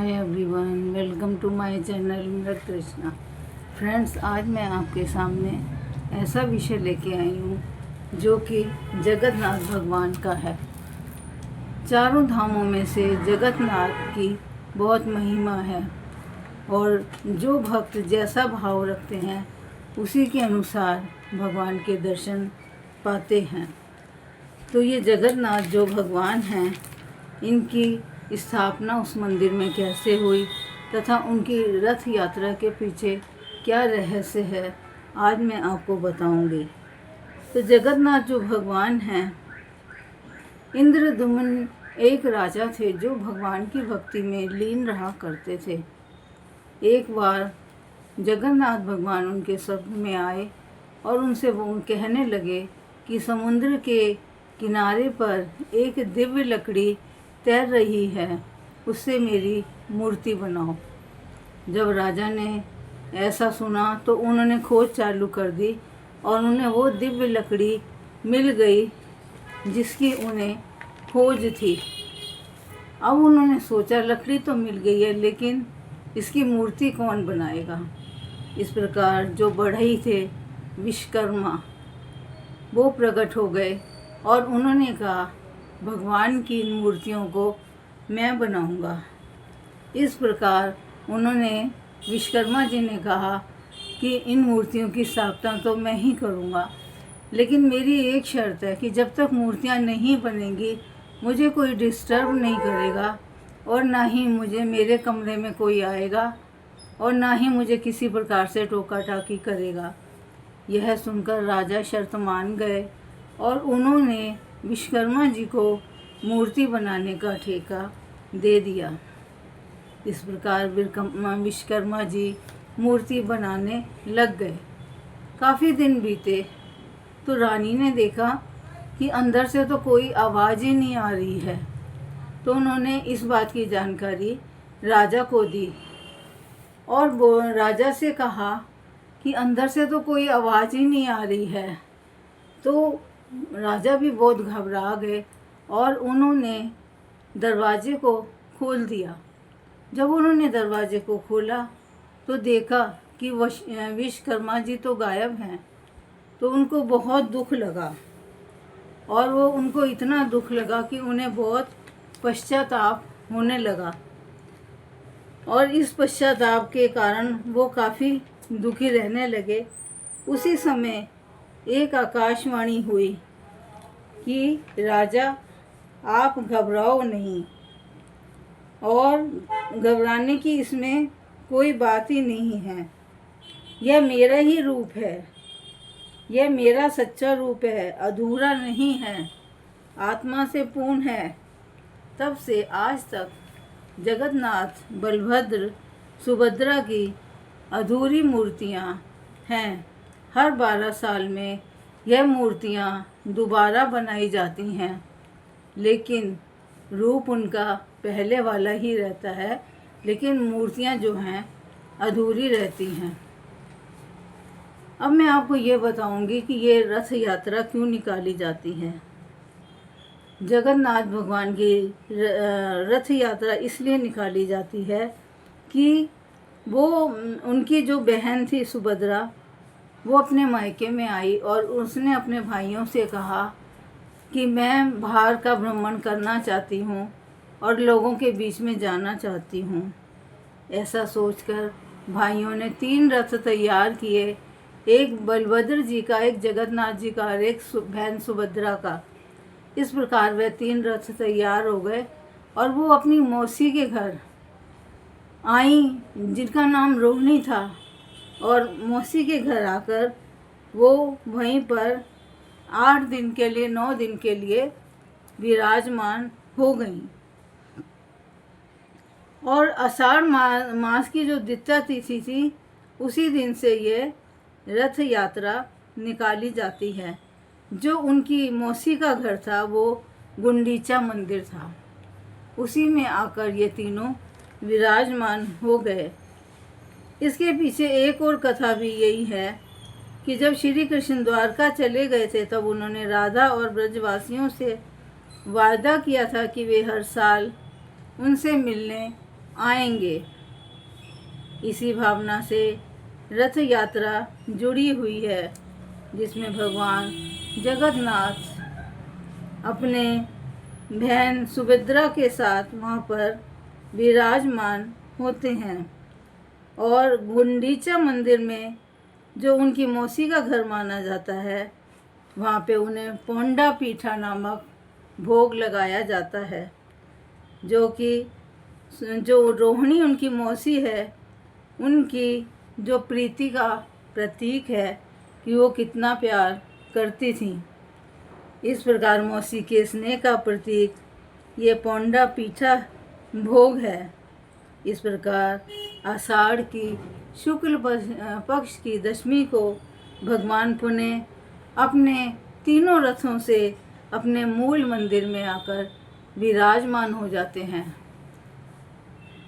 Hi everyone, welcome to my channel Mrit Krishna. Friends, आज मैं आपके सामने ऐसा विषय लेके आई हूँ जो कि जगन्नाथ भगवान का है। चारों धामों में से जगन्नाथ की बहुत महिमा है और जो भक्त जैसा भाव रखते हैं उसी के अनुसार भगवान के दर्शन पाते हैं। तो ये जगन्नाथ जो भगवान हैं, इनकी स्थापना उस मंदिर में कैसे हुई तथा उनकी रथ यात्रा के पीछे क्या रहस्य है, आज मैं आपको बताऊंगी। तो जगन्नाथ जो भगवान हैं, इंद्रदुम्न एक राजा थे जो भगवान की भक्ति में लीन रहा करते थे। एक बार जगन्नाथ भगवान उनके स्वप्न में आए और उनसे वो कहने लगे कि समुद्र के किनारे पर एक दिव्य लकड़ी तैर रही है, उससे मेरी मूर्ति बनाओ। जब राजा ने ऐसा सुना तो उन्होंने खोज चालू कर दी और उन्हें वो दिव्य लकड़ी मिल गई जिसकी उन्हें खोज थी। अब उन्होंने सोचा लकड़ी तो मिल गई है, लेकिन इसकी मूर्ति कौन बनाएगा। इस प्रकार जो बढ़ई थे विश्वकर्मा, वो प्रकट हो गए और उन्होंने कहा भगवान की इन मूर्तियों को मैं बनाऊंगा। इस प्रकार उन्होंने विश्वकर्मा जी ने कहा कि इन मूर्तियों की स्थापना तो मैं ही करूंगा, लेकिन मेरी एक शर्त है कि जब तक मूर्तियां नहीं बनेंगी मुझे कोई डिस्टर्ब नहीं करेगा और ना ही मुझे मेरे कमरे में कोई आएगा और ना ही मुझे किसी प्रकार से टोका टाकी करेगा। यह सुनकर राजा शर्त मान गए और उन्होंने विश्वकर्मा जी को मूर्ति बनाने का ठेका दे दिया। इस प्रकार विश्वकर्मा जी मूर्ति बनाने लग गए। काफ़ी दिन बीते तो रानी ने देखा कि अंदर से तो कोई आवाज़ ही नहीं आ रही है। तो उन्होंने इस बात की जानकारी राजा को दी और वो राजा से कहा कि अंदर से तो कोई आवाज़ ही नहीं आ रही है। तो राजा भी बहुत घबरा गए और उन्होंने दरवाजे को खोल दिया। जब उन्होंने दरवाजे को खोला तो देखा कि विश्वकर्मा जी तो गायब हैं। तो उनको बहुत दुख लगा और वो उनको इतना दुख लगा कि उन्हें बहुत पश्चाताप होने लगा और इस पश्चाताप के कारण वो काफ़ी दुखी रहने लगे। उसी समय एक आकाशवाणी हुई कि राजा, आप घबराओ नहीं और घबराने की इसमें कोई बात ही नहीं है। यह मेरा ही रूप है, यह मेरा सच्चा रूप है, अधूरा नहीं है, आत्मा से पूर्ण है। तब से आज तक जगन्नाथ, बलभद्र, सुभद्रा की अधूरी मूर्तियां हैं। हर 12 साल में यह मूर्तियां दोबारा बनाई जाती हैं, लेकिन रूप उनका पहले वाला ही रहता है, लेकिन मूर्तियां जो हैं अधूरी रहती हैं। अब मैं आपको ये बताऊंगी कि ये रथ यात्रा क्यों निकाली जाती है। जगन्नाथ भगवान की रथ यात्रा इसलिए निकाली जाती है कि वो उनकी जो बहन थी सुभद्रा, वो अपने मायके में आई और उसने अपने भाइयों से कहा कि मैं बाहर का भ्रमण करना चाहती हूँ और लोगों के बीच में जाना चाहती हूँ। ऐसा सोचकर भाइयों ने 3 रथ तैयार किए, एक बलभद्र जी का, एक जगन्नाथ जी का और एक बहन सुभद्रा का। इस प्रकार वह 3 रथ तैयार हो गए और वो अपनी मौसी के घर आई जिनका नाम रोहिणी था, और मौसी के घर आकर वो वहीं पर 8 दिन के लिए, 9 दिन के लिए विराजमान हो गईं। और आषाढ़ मास की जो द्वितीया तिथि थी, उसी दिन से ये रथ यात्रा निकाली जाती है। जो उनकी मौसी का घर था वो गुंडीचा मंदिर था, उसी में आकर ये तीनों विराजमान हो गए। इसके पीछे एक और कथा भी यही है कि जब श्री कृष्ण द्वारका चले गए थे तब उन्होंने राधा और ब्रजवासियों से वादा किया था कि वे हर साल उनसे मिलने आएंगे। इसी भावना से रथ यात्रा जुड़ी हुई है, जिसमें भगवान जगन्नाथ अपने बहन सुभद्रा के साथ वहाँ पर विराजमान होते हैं। और गुंडीचा मंदिर में, जो उनकी मौसी का घर माना जाता है, वहाँ पे उन्हें पोंडा पीठा नामक भोग लगाया जाता है, जो रोहिणी उनकी मौसी है, उनकी जो प्रीति का प्रतीक है कि वो कितना प्यार करती थी। इस प्रकार मौसी के स्नेह का प्रतीक ये पोंडा पीठा भोग है। इस प्रकार आषाढ़ की शुक्ल पक्ष की दशमी को भगवान पुनः अपने तीनों रथों से अपने मूल मंदिर में आकर विराजमान हो जाते हैं।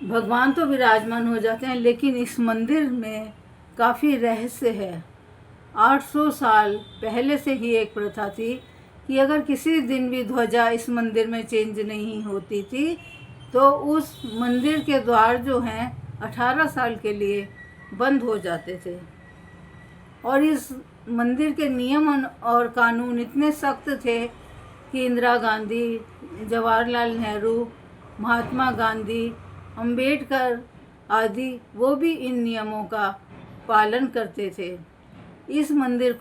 भगवान तो विराजमान हो जाते हैं, लेकिन इस मंदिर में काफ़ी रहस्य है। 800 साल पहले से ही एक प्रथा थी कि अगर किसी दिन भी ध्वजा इस मंदिर में चेंज नहीं होती थी तो उस मंदिर के द्वार जो हैं 18 साल के लिए बंद हो जाते थे। और इस मंदिर के नियम और कानून इतने सख्त थे कि इंदिरा गांधी, जवाहरलाल नेहरू, महात्मा गांधी, अंबेडकर आदि वो भी इन नियमों का पालन करते थे। इस मंदिर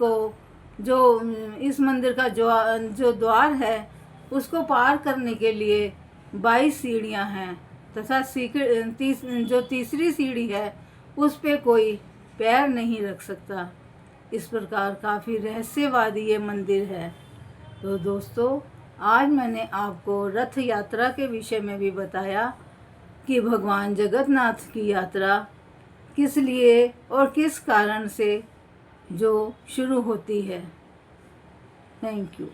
का जो द्वार है उसको पार करने के लिए 22 सीढ़ियाँ हैं, तथा जो तीसरी सीढ़ी है उस पे कोई पैर नहीं रख सकता। इस प्रकार काफ़ी रहस्यवादी ये मंदिर है। तो दोस्तों, आज मैंने आपको रथ यात्रा के विषय में भी बताया कि भगवान जगन्नाथ की यात्रा किस लिए और किस कारण से जो शुरू होती है। Thank you.